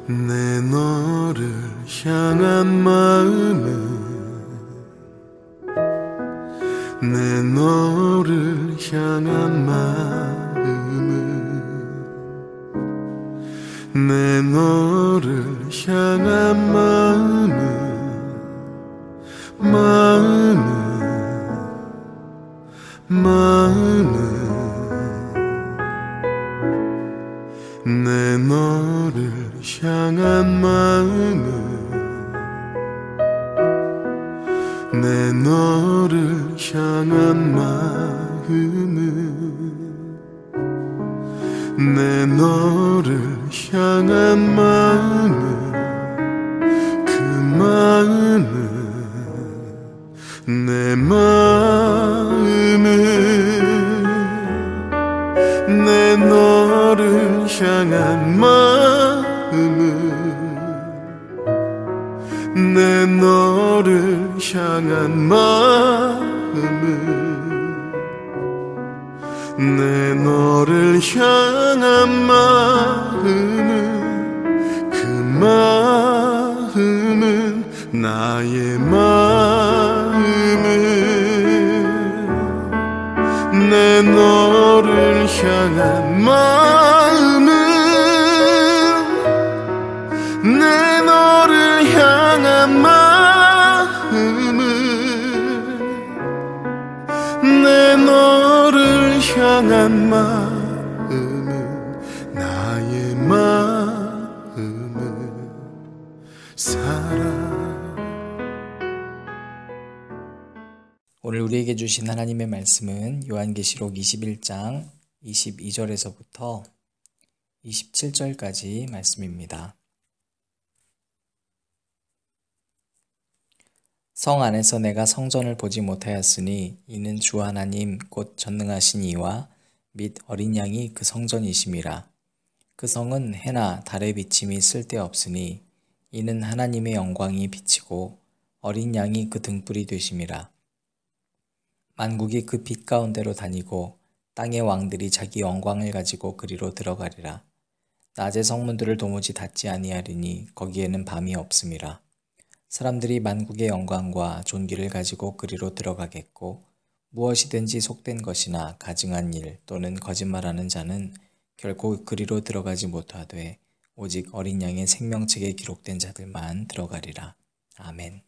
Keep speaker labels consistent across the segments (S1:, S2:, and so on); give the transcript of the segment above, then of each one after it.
S1: 내 너를 향한 마음은 내 너를 향한 마음은 내 너를 향한 마음은 내 너를 향한 마음은 내 너를 향한 마음은 내 너를 향한 마음은 그 마음은 내 마음은 내 너를 향한 마음은 내 너를 향한 마음은 내 너를 향한 마음은 그 마음은 나의 마음은 내 너를 향한 마음은 내 너를 향한 마음은 내 너를 향한 마음은 나의 마음은 사랑.
S2: 오늘 우리에게 주신 하나님의 말씀은 요한계시록 21장 22절에서부터 27절까지 말씀입니다. 성 안에서 내가 성전을 보지 못하였으니 이는 주 하나님 곧 전능하신 이와 및 어린 양이 그 성전이심이라. 그 성은 해나 달의 비침이 쓸데없으니 이는 하나님의 영광이 비치고 어린 양이 그 등불이 되심이라. 만국이 그 빛 가운데로 다니고 땅의 왕들이 자기 영광을 가지고 그리로 들어가리라. 낮의 성문들을 도무지 닫지 아니하리니 거기에는 밤이 없음이라. 사람들이 만국의 영광과 존귀를 가지고 그리로 들어가겠고 무엇이든지 속된 것이나 가증한 일 또는 거짓말하는 자는 결코 그리로 들어가지 못하되 오직 어린 양의 생명책에 기록된 자들만 들어가리라. 아멘.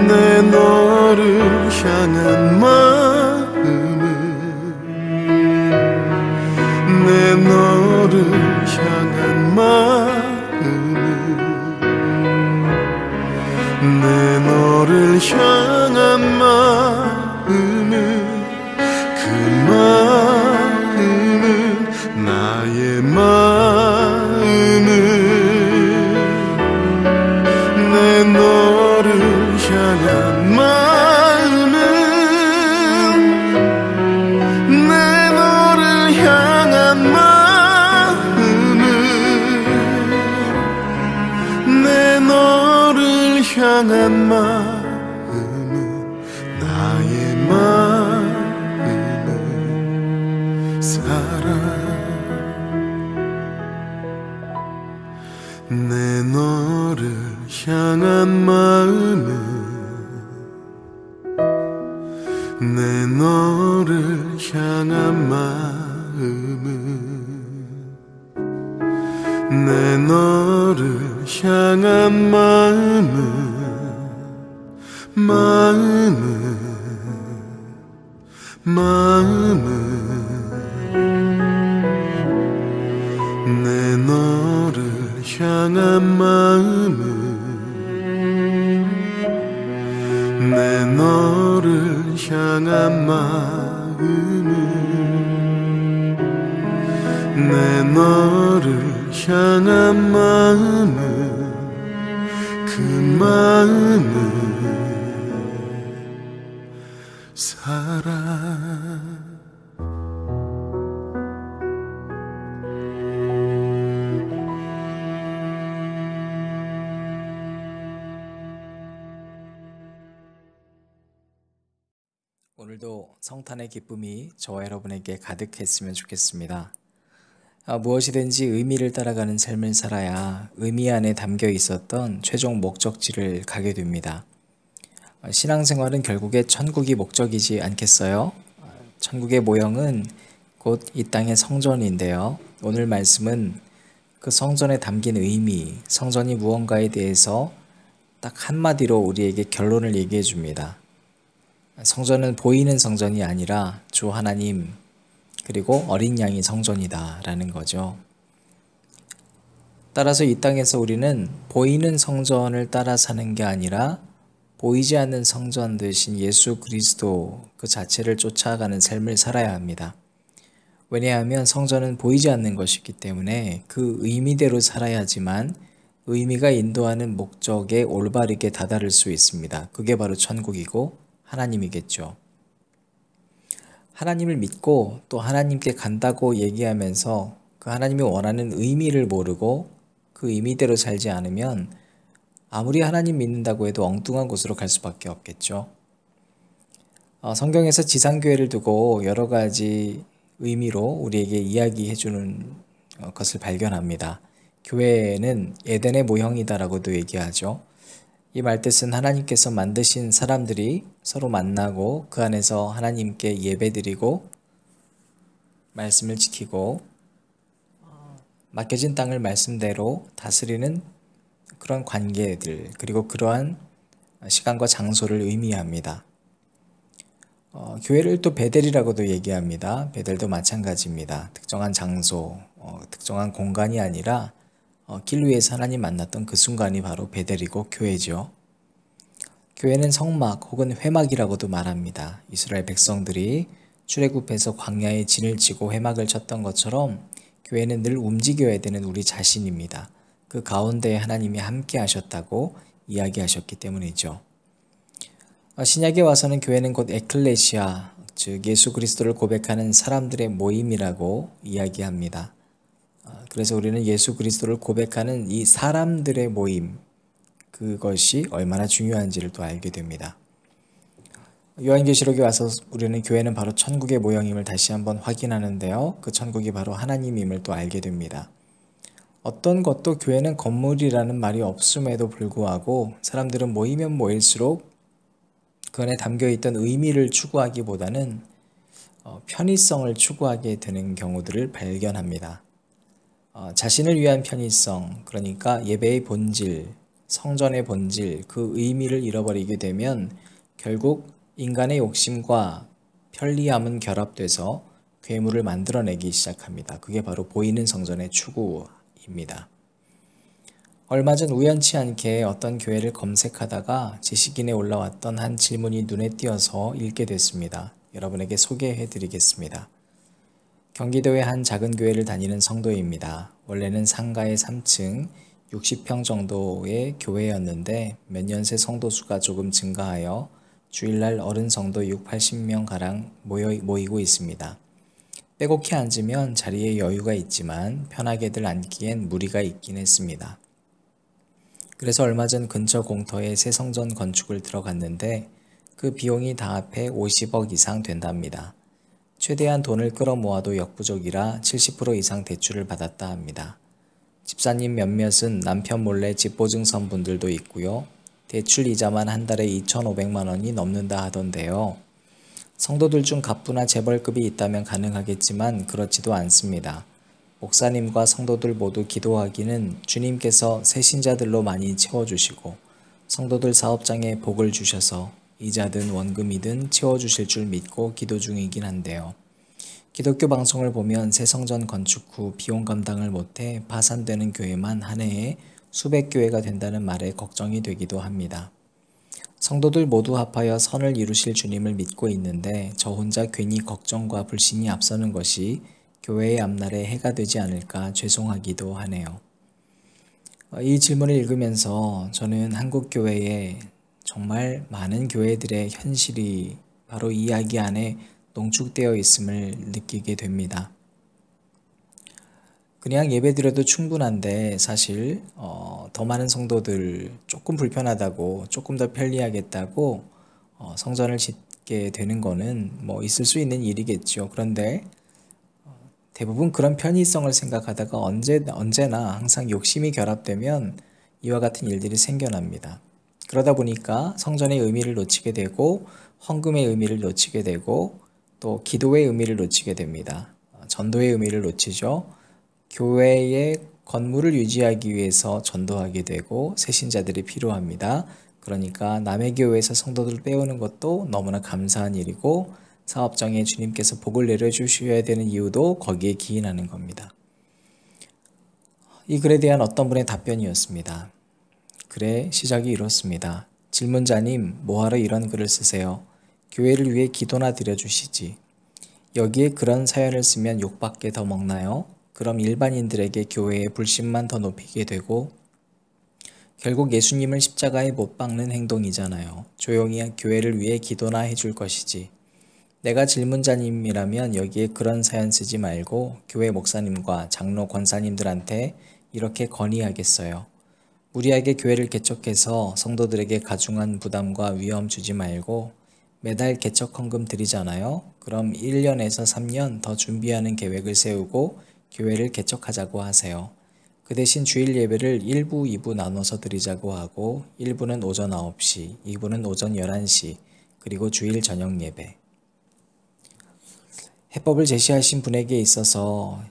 S1: 내 너를 향한 마음은 내 너를 향한 마음은 내 너를 향한 마음은 그 마음은 나의 마음은 내 너를 향한 마음은 내 너를 향한 마음은 내 너를 향한 마음은 나의 마음은 내 너를 향한 마음은 내 너를 향한 내 너를 향한 내 너를 향한 내 너를 향한 그 마음은 사랑.
S2: 오늘도 성탄의 기쁨이 저와 여러분에게 가득했으면 좋겠습니다. 무엇이든지 의미를 따라가는 삶을 살아야 의미 안에 담겨 있었던 최종 목적지를 가게 됩니다. 신앙생활은 결국에 천국이 목적이지 않겠어요? 천국의 모형은 곧 이 땅의 성전인데요. 오늘 말씀은 그 성전에 담긴 의미, 성전이 무언가에 대해서 딱 한마디로 우리에게 결론을 얘기해 줍니다. 성전은 보이는 성전이 아니라 주 하나님 그리고 어린 양이 성전이다 라는 거죠. 따라서 이 땅에서 우리는 보이는 성전을 따라 사는 게 아니라 보이지 않는 성전 되신 예수 그리스도 그 자체를 쫓아가는 삶을 살아야 합니다. 왜냐하면 성전은 보이지 않는 것이기 때문에 그 의미대로 살아야지만 의미가 인도하는 목적에 올바르게 다다를 수 있습니다. 그게 바로 천국이고 하나님이겠죠. 하나님을 믿고 또 하나님께 간다고 얘기하면서 그 하나님이 원하는 의미를 모르고 그 의미대로 살지 않으면 아무리 하나님 믿는다고 해도 엉뚱한 곳으로 갈 수밖에 없겠죠. 성경에서 지상교회를 두고 여러 가지 의미로 우리에게 이야기해주는 것을 발견합니다. 교회는 에덴의 모형이다라고도 얘기하죠. 이 말뜻은 하나님께서 만드신 사람들이 서로 만나고 그 안에서 하나님께 예배드리고 말씀을 지키고 맡겨진 땅을 말씀대로 다스리는 그런 관계들 그리고 그러한 시간과 장소를 의미합니다. 교회를 또 베델이라고도 얘기합니다. 베델도 마찬가지입니다. 특정한 장소, 특정한 공간이 아니라 길 위에서 하나님 만났던 그 순간이 바로 베델이고 교회죠. 교회는 성막 혹은 회막이라고도 말합니다. 이스라엘 백성들이 출애굽해서 광야에 진을 치고 회막을 쳤던 것처럼 교회는 늘 움직여야 되는 우리 자신입니다. 그 가운데에 하나님이 함께 하셨다고 이야기하셨기 때문이죠. 신약에 와서는 교회는 곧 에클레시아, 즉 예수 그리스도를 고백하는 사람들의 모임이라고 이야기합니다. 그래서 우리는 예수 그리스도를 고백하는 이 사람들의 모임, 그것이 얼마나 중요한지를 또 알게 됩니다. 요한계시록에 와서 우리는 교회는 바로 천국의 모형임을 다시 한번 확인하는데요. 그 천국이 바로 하나님임을 또 알게 됩니다. 어떤 것도 교회는 건물이라는 말이 없음에도 불구하고 사람들은 모이면 모일수록 그 안에 담겨있던 의미를 추구하기보다는 편의성을 추구하게 되는 경우들을 발견합니다. 자신을 위한 편의성, 그러니까 예배의 본질, 성전의 본질, 그 의미를 잃어버리게 되면 결국 인간의 욕심과 편리함은 결합돼서 괴물을 만들어내기 시작합니다. 그게 바로 보이는 성전의 추구입니다. 얼마 전 우연치 않게 어떤 교회를 검색하다가 지식인에 올라왔던 한 질문이 눈에 띄어서 읽게 됐습니다. 여러분에게 소개해 드리겠습니다. 경기도의 한 작은 교회를 다니는 성도입니다. 원래는 상가의 3층 60평 정도의 교회였는데 몇 년 새 성도 수가 조금 증가하여 주일날 어른 성도 60-80명가량 모이고 있습니다. 빼곡히 앉으면 자리에 여유가 있지만 편하게들 앉기엔 무리가 있긴 했습니다. 그래서 얼마 전 근처 공터에 새 성전 건축을 들어갔는데 그 비용이 다 합해 50억 이상 된답니다. 최대한 돈을 끌어모아도 역부족이라 70% 이상 대출을 받았다 합니다. 집사님 몇몇은 남편 몰래 집 보증 선 분들도 있고요. 대출 이자만 한 달에 2,500만 원이 넘는다 하던데요. 성도들 중 갑부나 재벌급이 있다면 가능하겠지만 그렇지도 않습니다. 목사님과 성도들 모두 기도하기는 주님께서 새신자들로 많이 채워주시고 성도들 사업장에 복을 주셔서 이자든 원금이든 채워주실 줄 믿고 기도 중이긴 한데요. 기독교 방송을 보면 새 성전 건축 후 비용 감당을 못해 파산되는 교회만 한 해에 수백 교회가 된다는 말에 걱정이 되기도 합니다. 성도들 모두 합하여 선을 이루실 주님을 믿고 있는데 저 혼자 괜히 걱정과 불신이 앞서는 것이 교회의 앞날에 해가 되지 않을까 죄송하기도 하네요. 이 질문을 읽으면서 저는 한국 교회에 정말 많은 교회들의 현실이 바로 이 이야기 안에 농축되어 있음을 느끼게 됩니다. 그냥 예배드려도 충분한데 사실 더 많은 성도들 조금 불편하다고 조금 더 편리하겠다고 성전을 짓게 되는 거는 뭐 있을 수 있는 일이겠죠. 그런데 대부분 그런 편의성을 생각하다가 언제나 항상 욕심이 결합되면 이와 같은 일들이 생겨납니다. 그러다 보니까 성전의 의미를 놓치게 되고 헌금의 의미를 놓치게 되고 또 기도의 의미를 놓치게 됩니다. 전도의 의미를 놓치죠. 교회의 건물을 유지하기 위해서 전도하게 되고 새신자들이 필요합니다. 그러니까 남의 교회에서 성도들을 빼오는 것도 너무나 감사한 일이고 사업장에 주님께서 복을 내려주셔야 되는 이유도 거기에 기인하는 겁니다. 이 글에 대한 어떤 분의 답변이었습니다. 글의 시작이 이렇습니다. 질문자님, 뭐하러 이런 글을 쓰세요? 교회를 위해 기도나 드려주시지. 여기에 그런 사연을 쓰면 욕밖에 더 먹나요? 그럼 일반인들에게 교회의 불신만 더 높이게 되고 결국 예수님을 십자가에 못 박는 행동이잖아요. 조용히 교회를 위해 기도나 해줄 것이지. 내가 질문자님이라면 여기에 그런 사연 쓰지 말고 교회 목사님과 장로 권사님들한테 이렇게 건의하겠어요. 무리하게 교회를 개척해서 성도들에게 가중한 부담과 위험 주지 말고 매달 개척 헌금 드리잖아요. 그럼 1년에서 3년 더 준비하는 계획을 세우고 교회를 개척하자고 하세요. 그 대신 주일 예배를 1부, 2부 나눠서 드리자고 하고 1부는 오전 9시, 2부는 오전 11시, 그리고 주일 저녁 예배. 해법을 제시하신 분에게 있어서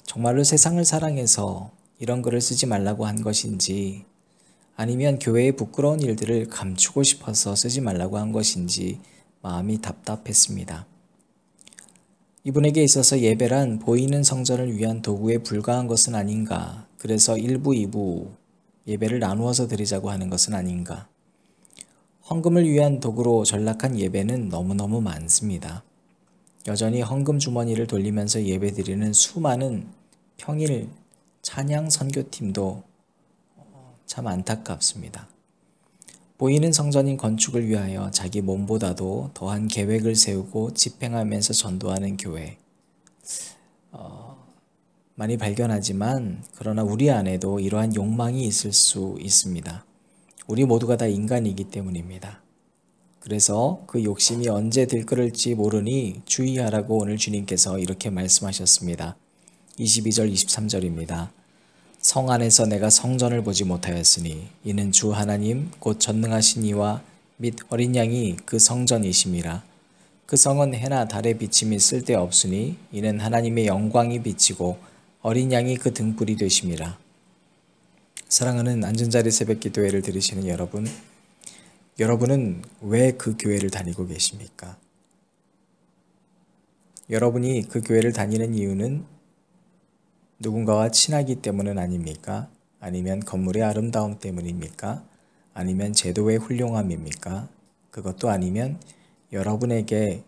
S2: 정말로 세상을 사랑해서 이런 글을 쓰지 말라고 한 것인지 아니면 교회의 부끄러운 일들을 감추고 싶어서 쓰지 말라고 한 것인지 마음이 답답했습니다. 이분에게 있어서 예배란 보이는 성전을 위한 도구에 불과한 것은 아닌가. 그래서 1부, 2부 예배를 나누어서 드리자고 하는 것은 아닌가. 헌금을 위한 도구로 전락한 예배는 너무너무 많습니다. 여전히 헌금 주머니를 돌리면서 예배드리는 수많은 평일 찬양 선교팀도 참 안타깝습니다. 보이는 성전인 건축을 위하여 자기 몸보다도 더한 계획을 세우고 집행하면서 전도하는 교회. 많이 발견하지만 그러나 우리 안에도 이러한 욕망이 있을 수 있습니다. 우리 모두가 다 인간이기 때문입니다. 그래서 그 욕심이 언제 들끓을지 모르니 주의하라고 오늘 주님께서 이렇게 말씀하셨습니다. 22절 23절입니다. 성 안에서 내가 성전을 보지 못하였으니 이는 주 하나님 곧 전능하신 이와 및 어린 양이 그 성전이심이라. 그 성은 해나 달의 비침이 쓸데없으니 이는 하나님의 영광이 비치고 어린 양이 그 등불이 되심이라. 사랑하는 앉은자리 새벽기도회를 들으시는 여러분은 왜 그 교회를 다니고 계십니까? 여러분이 그 교회를 다니는 이유는 누군가와 친하기 때문은 아닙니까? 아니면 건물의 아름다움 때문입니까? 아니면 제도의 훌륭함입니까? 그것도 아니면 여러분에게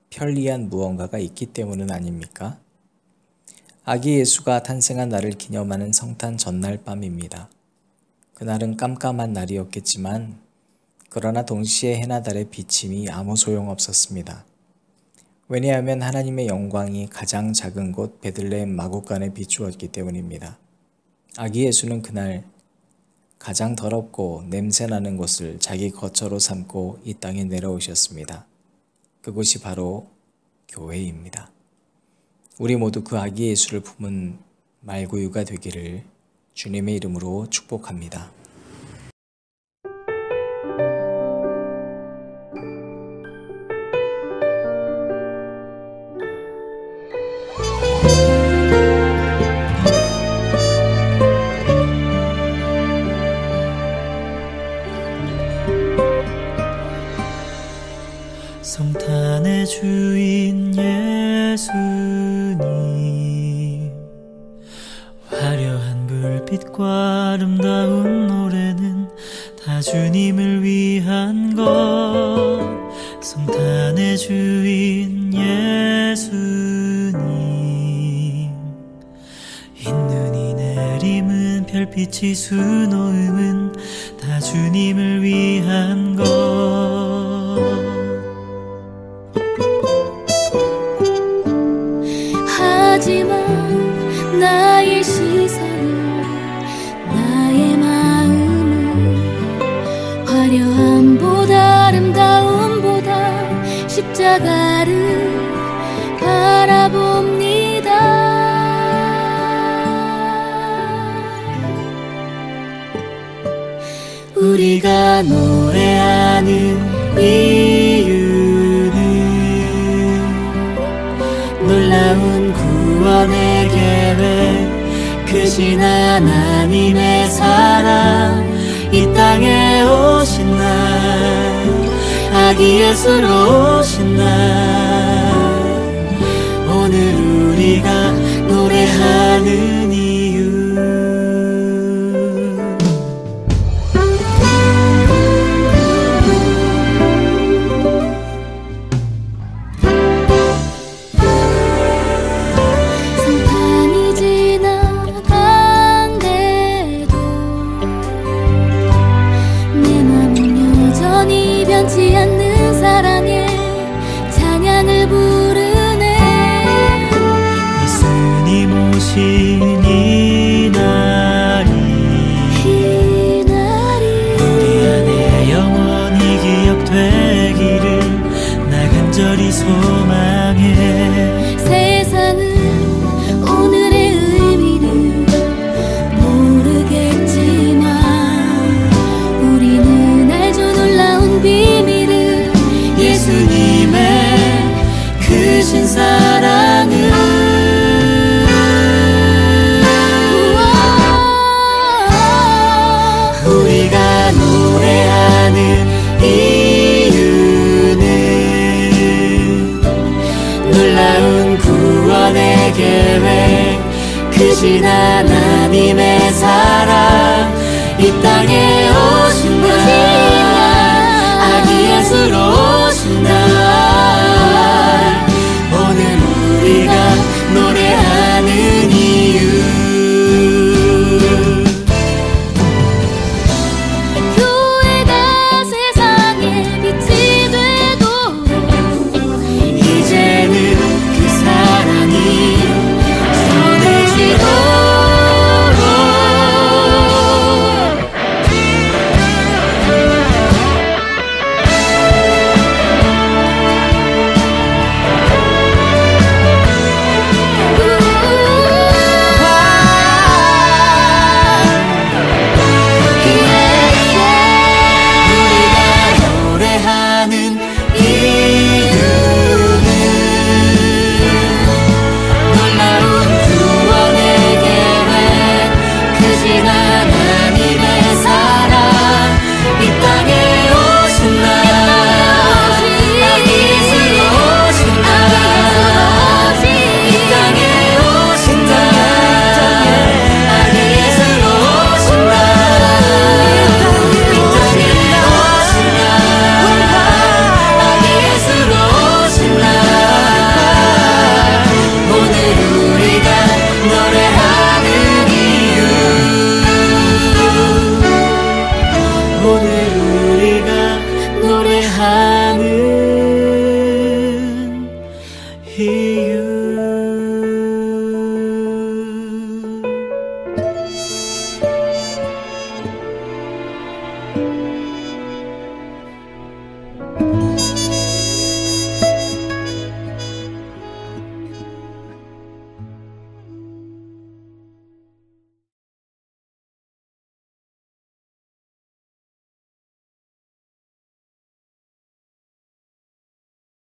S2: 편리한 무언가가 있기 때문은 아닙니까? 아기 예수가 탄생한 날을 기념하는 성탄 전날 밤입니다. 그날은 깜깜한 날이었겠지만 그러나 동시에 해나 달의 비침이 아무 소용없었습니다. 왜냐하면 하나님의 영광이 가장 작은 곳 베들레헴 마구간에 비추었기 때문입니다. 아기 예수는 그날 가장 더럽고 냄새나는 곳을 자기 거처로 삼고 이 땅에 내려오셨습니다. 그곳이 바로 교회입니다. 우리 모두 그 아기 예수를 품은 말구유가 되기를 주님의 이름으로 축복합니다.
S3: 성탄의 주인 예수님, 화려한 불빛과 아름다운 노래는 다 주님을 위한 것. 성탄의 주인 예수님, 흰 눈이 내림은 별빛이 수놓음은 다 주님을 위한 것.
S4: 하지만 나의 시선은, 나의 마음은 화려함보다 아름다움보다 십자가를 바라봅니다. 우리가 노래하는 이유는 놀라운 구원의 계획, 크신 하나님의 사랑, 이 땅에 오신 날, 아기 예수로 오신 날, 오늘 우리가 노래하는 이유. 변치 않는 사랑에 찬양을 부르네.
S3: 예수님 오신 이 날이 우리 안에 영원히 기억되기를 나 간절히 소망해.
S4: 세상은 오늘의 의미를 모르겠지만 우리는 알죠. 놀라운 비밀을,
S3: 예수님의 크신 사랑을. 우리가 노래하는 이유는 놀라운 구원의 계획, 크신 하나님의 사랑, 이 땅에 오신 날, 아기 예수로